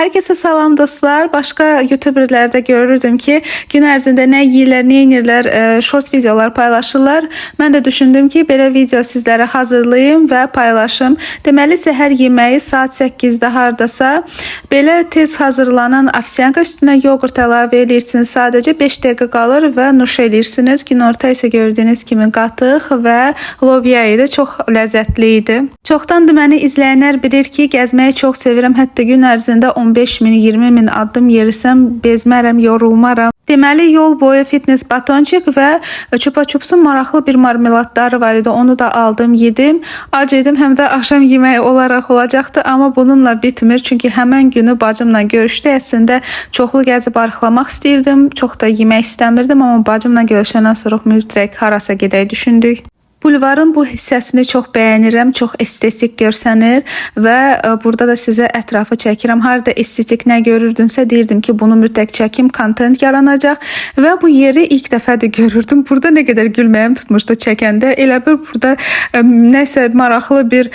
Herkese salam dostlar. Başka YouTuber'larda görürdüm ki gün ərzində nə yeyirlər, nə edirlər, short videolar paylaşırlar. Mən də düşündüm ki, belə video sizlərə hazırlayım və paylaşım. Deməli, səhər yeməyi saat 8-də hardasa belə tez hazırlanan afsiyanka üstünə yoğurt əlavə edirsiniz. Sadəcə 5 dəqiqə qalır və nuş edirsiniz. Günorta isə gördüyünüz kimi qatıq və lobya idi. Çox ləzzətli idi. Çoxdandır məni izləyənlər bilir ki, gəzməyi çox sevirəm. Hətta gün ərzində 15 min, 20 min addım yerisəm bezmərəm, yorulmaram. Deməli, yol boyu fitness batonçik və Chupa Chups'un maraqlı bir marmeladları var idi. Onu da aldım, yedim. Ac idim, həm də axşam yeməyi olaraq olacaqdı. Amma bununla bitmir. Çünki həmən günü bacımla görüşdü. Əslində çoxlu gəzib arıqlamaq istəyirdim. Çox da yemək istəmirdim. Amma bacımla görüşəndən sonra mütləq harasa gedək düşündük. Bulvarın bu hissəsini çox bəyənirəm, çox estetik görsənir və burada da sizə ətrafı çəkirəm. Harada estetik nə görürdümsə deyirdim ki, bunu mütləq çəkim, kontent yaranacaq və bu yeri ilk dəfədir görürdüm. Burada nə qədər gülməyim tutmuşdu çəkəndə. Elə bir burada nəsə maraqlı bir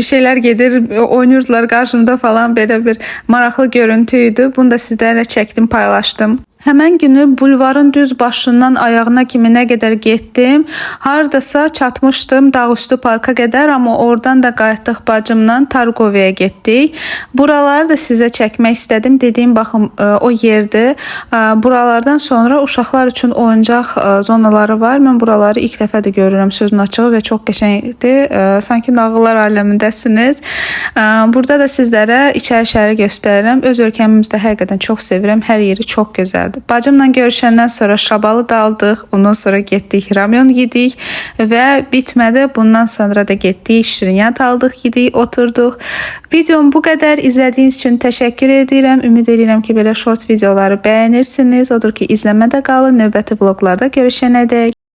şeylər gedir, oynayırdılar qarşımda falan, belə bir maraqlı görüntü idi. Bunu da sizlərlə çəkdim, paylaşdım. Həmən günü bulvarın düz başından ayağına kimi nə qədər getdim. Hardasa çatmışdım Dağüstü parka qədər, amma oradan da qayıtdıq bacımla Targoviyə getdik. Buraları da sizə çəkmək istədim. Dediyim baxım o yerdir. Buralardan sonra uşaqlar üçün oyuncaq zonaları var. Mən buraları ilk dəfə də görürəm, sözün açığı, və çox qəşəngdir. Sanki nağıllar aləmindəsiniz. Burada da sizlərə içəri şəhəri göstərirəm. Öz ölkəmizdə həqiqətən çox sevirəm. Hər yeri çox gözəldir. Bacımla görüşəndən sonra şabalı da aldıq. Ondan sonra getdik ramyon yedik və bitmədi. Bundan sonra da getdik şirinyat aldıq, yedik, oturduq. Videom bu qədər. İzlədiyiniz üçün təşəkkür edirəm. Ümid edirəm ki, belə short videoları bəyənirsiniz. Odur ki, izləmədə qalın. Növbəti vloglarda görüşənədək.